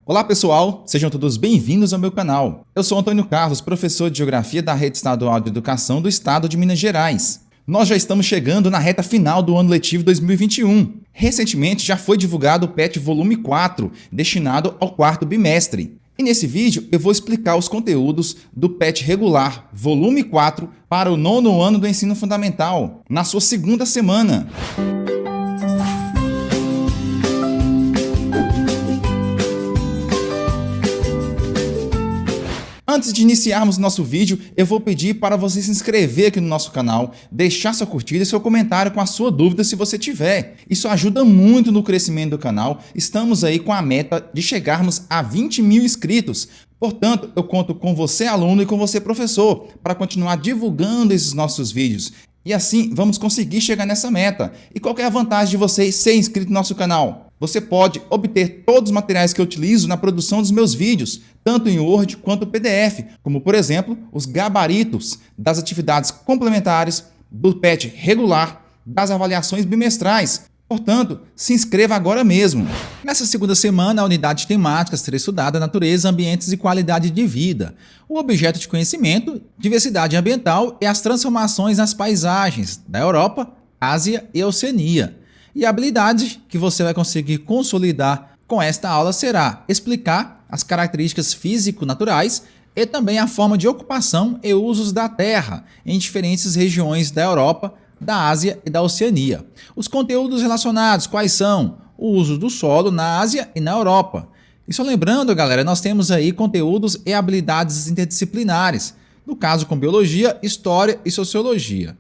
Olá pessoal, sejam todos bem-vindos ao meu canal. Eu sou Antônio Carlos, professor de Geografia da Rede Estadual de Educação do Estado de Minas Gerais. Nós já estamos chegando na reta final do ano letivo 2021. Recentemente já foi divulgado o PET Volume 4, destinado ao quarto bimestre. E nesse vídeo eu vou explicar os conteúdos do PET Regular Volume 4 para o nono ano do ensino fundamental, na sua segunda semana. Antes de iniciarmos nosso vídeo, eu vou pedir para você se inscrever aqui no nosso canal, deixar sua curtida e seu comentário com a sua dúvida se você tiver. Isso ajuda muito no crescimento do canal. Estamos aí com a meta de chegarmos a 20 mil inscritos. Portanto, eu conto com você, aluno, e com você, professor, para continuar divulgando esses nossos vídeos. E assim, vamos conseguir chegar nessa meta. E qual é a vantagem de você ser inscrito no nosso canal? Você pode obter todos os materiais que eu utilizo na produção dos meus vídeos, tanto em Word quanto PDF, como, por exemplo, os gabaritos das atividades complementares, do PET regular, das avaliações bimestrais. Portanto, se inscreva agora mesmo. Nessa segunda semana, a unidade temática será estudada natureza, ambientes e qualidade de vida. O objeto de conhecimento, diversidade ambiental e as transformações nas paisagens da Europa, Ásia e Oceania. E a habilidade que você vai conseguir consolidar com esta aula será explicar as características físico-naturais e também a forma de ocupação e usos da terra em diferentes regiões da Europa, da Ásia e da Oceania. Os conteúdos relacionados quais são? O uso do solo na Ásia e na Europa. E só lembrando, galera, nós temos aí conteúdos e habilidades interdisciplinares, no caso com biologia, história e sociologia.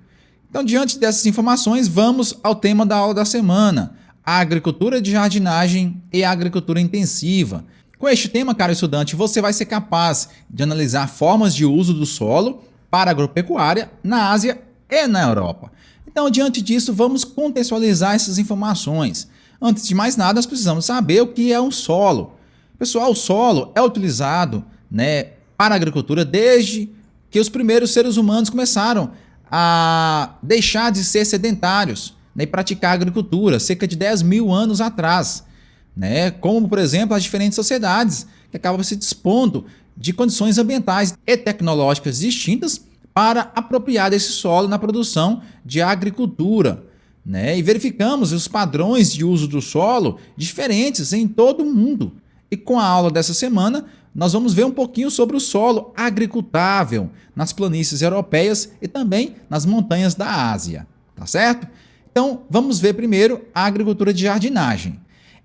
Então, diante dessas informações, vamos ao tema da aula da semana, a agricultura de jardinagem e a agricultura intensiva. Com este tema, caro estudante, você vai ser capaz de analisar formas de uso do solo para agropecuária na Ásia e na Europa. Então, diante disso, vamos contextualizar essas informações. Antes de mais nada, nós precisamos saber o que é um solo. Pessoal, o solo é utilizado, para a agricultura desde que os primeiros seres humanos começaram a deixar de ser sedentários, e praticar agricultura cerca de 10 mil anos atrás. Como, por exemplo, as diferentes sociedades que acabam se dispondo de condições ambientais e tecnológicas distintas para apropriar desse solo na produção de agricultura. E verificamos os padrões de uso do solo diferentes em todo o mundo. E com a aula dessa semana, nós vamos ver um pouquinho sobre o solo agricultável nas planícies europeias e também nas montanhas da Ásia, tá certo? Então, vamos ver primeiro a agricultura de jardinagem.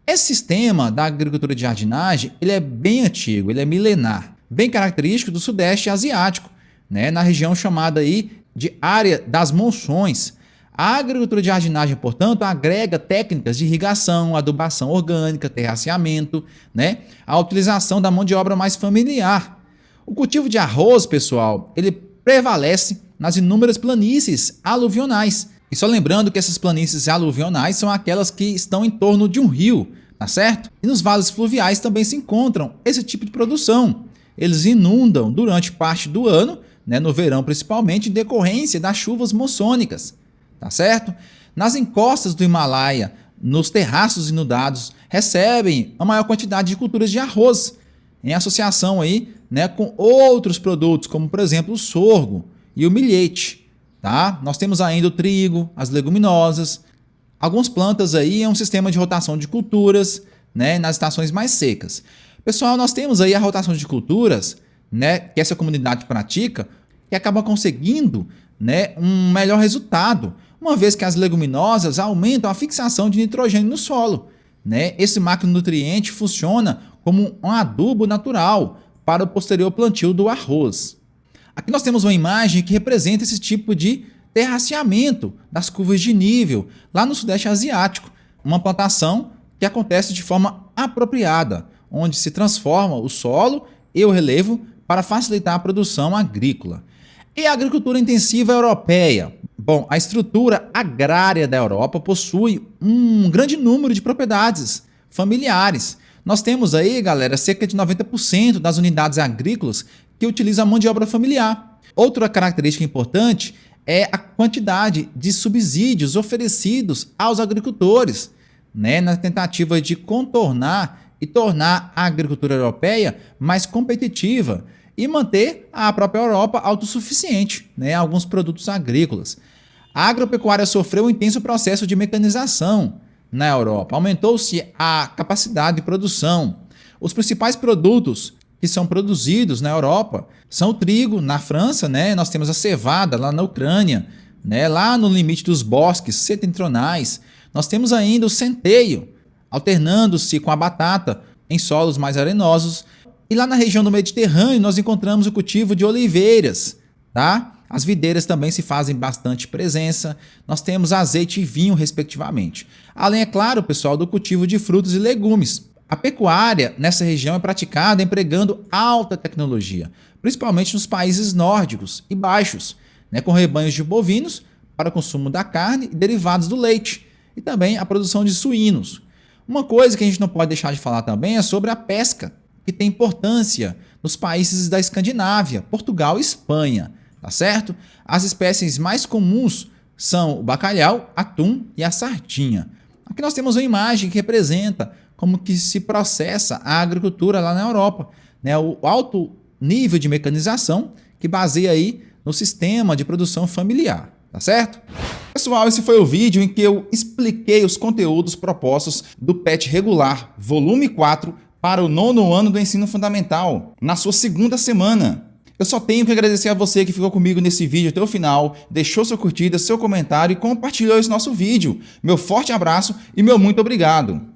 Esse sistema da agricultura de jardinagem, ele é bem antigo, ele é milenar, bem característico do Sudeste Asiático, na região chamada aí de área das monções. A agricultura de jardinagem, portanto, agrega técnicas de irrigação, adubação orgânica, terraceamento, a utilização da mão de obra mais familiar. O cultivo de arroz, pessoal, ele prevalece nas inúmeras planícies aluvionais. E só lembrando que essas planícies aluvionais são aquelas que estão em torno de um rio, tá certo? E nos vales fluviais também se encontram esse tipo de produção. Eles inundam durante parte do ano, no verão principalmente, em decorrência das chuvas mossônicas. Tá certo? Nas encostas do Himalaia, nos terraços inundados, recebem a maior quantidade de culturas de arroz, em associação aí, com outros produtos, como por exemplo o sorgo e o milhete. Tá? Nós temos ainda o trigo, as leguminosas, algumas plantas aí, é um sistema de rotação de culturas, nas estações mais secas. Pessoal, nós temos aí a rotação de culturas, que essa comunidade pratica, que acaba conseguindo, um melhor resultado, uma vez que as leguminosas aumentam a fixação de nitrogênio no solo. Esse macronutriente funciona como um adubo natural para o posterior plantio do arroz. Aqui nós temos uma imagem que representa esse tipo de terraceamento das curvas de nível lá no Sudeste Asiático, uma plantação que acontece de forma apropriada, onde se transforma o solo e o relevo para facilitar a produção agrícola. E a agricultura intensiva europeia? Bom, a estrutura agrária da Europa possui um grande número de propriedades familiares. Nós temos aí, galera, cerca de 90% das unidades agrícolas que utilizam a mão de obra familiar. Outra característica importante é a quantidade de subsídios oferecidos aos agricultores, na tentativa de contornar e tornar a agricultura europeia mais competitiva e manter a própria Europa autossuficiente, né, em alguns produtos agrícolas. A agropecuária sofreu um intenso processo de mecanização na Europa, aumentou-se a capacidade de produção. Os principais produtos que são produzidos na Europa são o trigo, na França, né, nós temos a cevada lá na Ucrânia, né, lá no limite dos bosques setentrionais, nós temos ainda o centeio, alternando-se com a batata em solos mais arenosos. E lá na região do Mediterrâneo nós encontramos o cultivo de oliveiras, tá? As videiras também se fazem bastante presença. Nós temos azeite e vinho, respectivamente. Além, é claro, pessoal, do cultivo de frutos e legumes. A pecuária nessa região é praticada empregando alta tecnologia, principalmente nos países nórdicos e baixos, né, com rebanhos de bovinos para o consumo da carne e derivados do leite, e também a produção de suínos. Uma coisa que a gente não pode deixar de falar também é sobre a pesca, que tem importância nos países da Escandinávia, Portugal e Espanha, tá certo? As espécies mais comuns são o bacalhau, atum e a sardinha. Aqui nós temos uma imagem que representa como que se processa a agricultura lá na Europa, né? O alto nível de mecanização que baseia aí no sistema de produção familiar, tá certo? Pessoal, esse foi o vídeo em que eu expliquei os conteúdos propostos do PET regular, volume 4, para o 9º ano do ensino fundamental, na sua segunda semana. Eu só tenho que agradecer a você que ficou comigo nesse vídeo até o final, deixou sua curtida, seu comentário e compartilhou esse nosso vídeo. Meu forte abraço e meu muito obrigado.